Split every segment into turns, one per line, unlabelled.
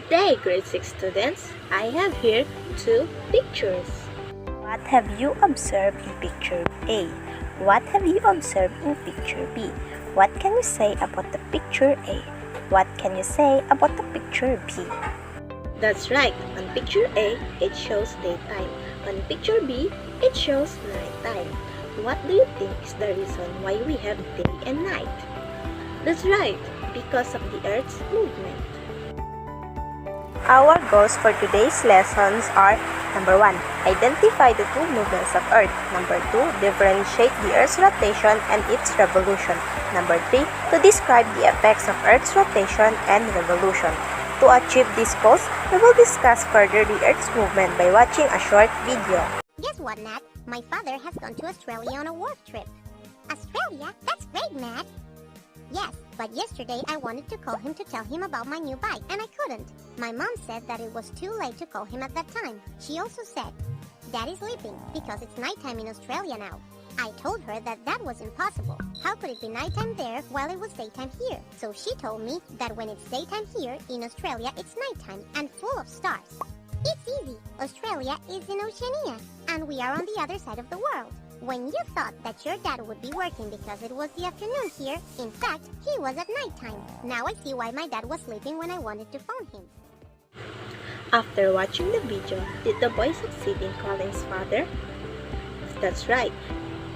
Good day, grade 6 students. I have here two pictures.
What have you observed in picture A? What have you observed in picture B? What can you say about the picture A? What can you say about the picture B?
That's right. On picture A, it shows daytime. On picture B, it shows nighttime. What do you think is the reason why we have day and night? That's right, because of the Earth's movement.
Our goals for today's lessons are: number 1, identify the two movements of Earth. Number 2, differentiate the Earth's rotation and its revolution. Number 3, to describe the effects of Earth's rotation and revolution. To achieve these goals, we will discuss further the Earth's movement by watching a short video.
Guess what, Nat? My father has gone to Australia on a work trip. Australia? That's great, Nat! Yes, but yesterday I wanted to call him to tell him about my new bike, and I couldn't. My mom said that it was too late to call him at that time. She also said, "Daddy's sleeping because it's nighttime in Australia now." I told her that that was impossible. How could it be nighttime there while it was daytime here? So she told me that when it's daytime here in Australia, it's nighttime and full of stars. It's easy. Australia is in Oceania, and we are on the other side of the world. When you thought that your dad would be working because it was the afternoon here, in fact, he was at nighttime. Now I see why my dad was sleeping when I wanted to phone him.
After watching the video, did the boy succeed in calling his father? That's right.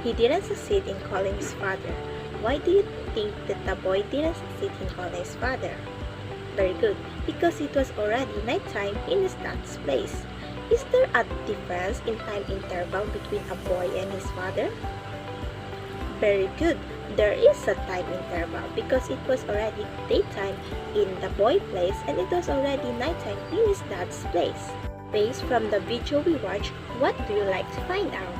He didn't succeed in calling his father. Why do you think that the boy didn't succeed in calling his father? Very good, because it was already nighttime in his dad's place. Is there a difference in time interval between a boy and his father? Very good. There is a time interval because it was already daytime in the boy place and it was already nighttime in his dad's place. Based from the video we watched, what do you like to find out?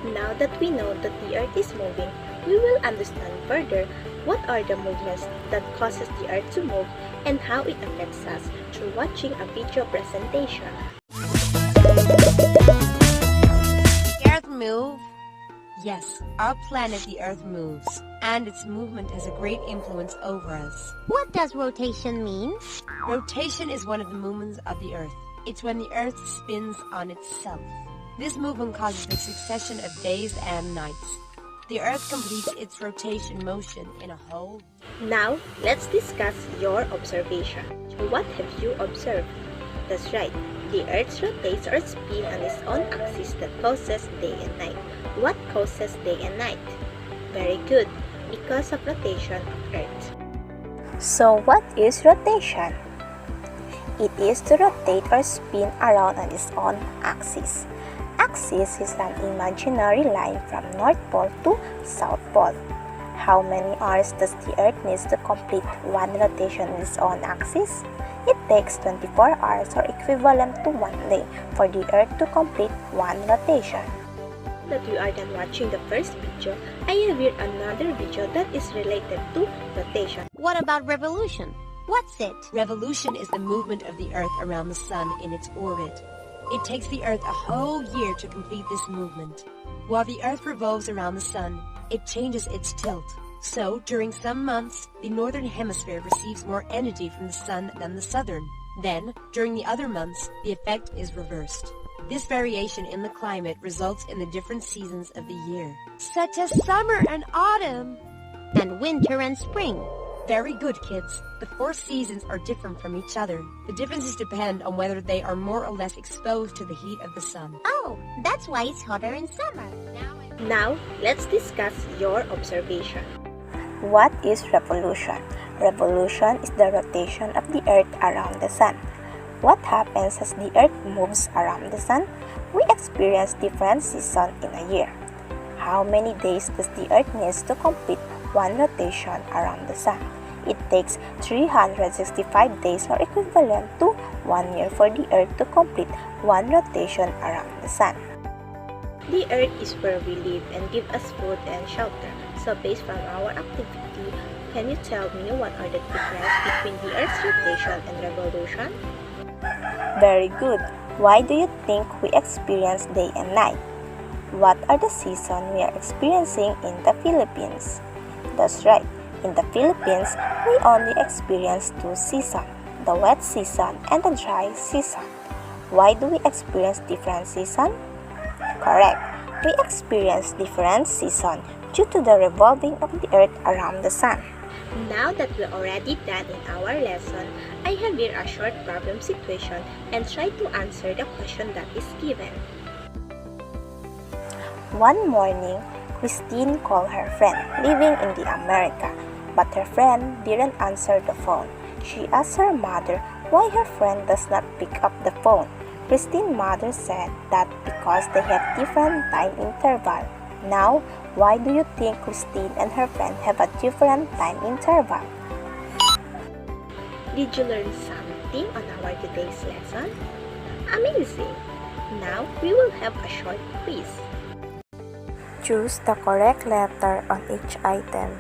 Now that we know that the Earth is moving, we will understand further what are the movements that causes the Earth to move and how it affects us through watching a video presentation.
The Earth move? Yes, our planet the Earth moves, and its movement has a great influence over us.
What does rotation mean?
Rotation is one of the movements of the Earth. It's when the Earth spins on itself. This movement causes a succession of days and nights. The Earth completes its rotation motion in a whole.
Now, let's discuss your observation. What have you observed? That's right. The Earth rotates or spins on its own axis that causes day and night. What causes day and night? Very good. Because of rotation of Earth.
So what is rotation? It is to rotate or spin around on its own axis. Axis is an imaginary line from North Pole to South Pole. How many hours does the Earth need to complete one rotation on its own axis? It takes 24 hours or equivalent to 1 day for the Earth to complete one rotation.
That you are done watching the first video, I have here another video that is related to rotation.
What about revolution? What's it?
Revolution is the movement of the Earth around the Sun in its orbit. It takes the Earth a whole year to complete this movement. While the Earth revolves around the Sun, it changes its tilt. So, during some months, the northern hemisphere receives more energy from the Sun than the southern. Then, during the other months, the effect is reversed. This variation in the climate results in the different seasons of the year, such as summer and autumn,
And winter and spring.
Very good, kids. The 4 seasons are different from each other. The differences depend on whether they are more or less exposed to the heat of the sun.
Oh, that's why it's hotter in summer.
Now, let's discuss your observation.
What is revolution? Revolution is the rotation of the Earth around the Sun. What happens as the Earth moves around the Sun? We experience different seasons in a year. How many days does the Earth need to complete one rotation around the Sun? It takes 365 days or equivalent to 1 year for the Earth to complete one rotation around the Sun.
The Earth is where we live and give us food and shelter. So based from our activity, can you tell me what are the differences between the Earth's rotation and revolution?
Very good. Why do you think we experience day and night? What are the seasons we are experiencing in the Philippines? That's right. In the Philippines, we only experience two seasons, the wet season and the dry season. Why do we experience different seasons? Correct. We experience different seasons due to the revolving of the earth around the sun.
Now that we're already done in our lesson, I have here a short problem situation and try to answer the question that is given.
One morning, Christine called her friend living in the America, but her friend didn't answer the phone. She asked her mother why her friend does not pick up the phone. Christine's mother said that because they have different time interval. Now, why do you think Christine and her friend have a different time interval?
Did you learn something on our today's lesson? Amazing! Now we will have a short quiz.
Choose the correct letter on each item.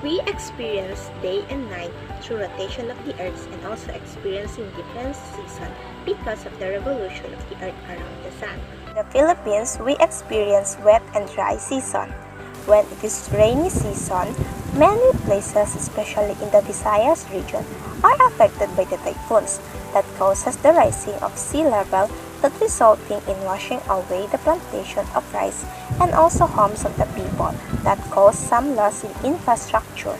We experience day and night through rotation of the earth and also experiencing different seasons because of the revolution of the earth around the sun.
In the Philippines, we experience wet and dry season. When it is rainy season, many places, especially in the Visayas region, are affected by the typhoons that causes the rising of sea level that resulting in washing away the plantation of rice and also homes of the people that cause some loss in infrastructure.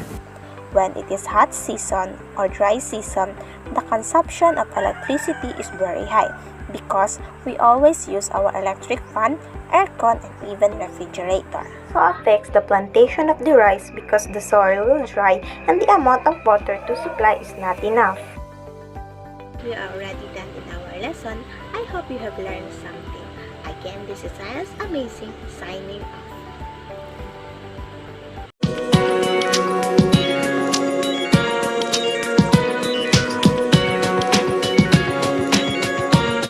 When it is hot season or dry season, the consumption of electricity is very high because we always use our electric fan, aircon, and even refrigerator. So affects the plantation of the rice because the soil will dry and the amount of water to supply is not enough.
We are already done in our lesson. I hope you have learned something. Again, this is Science Amazing signing off.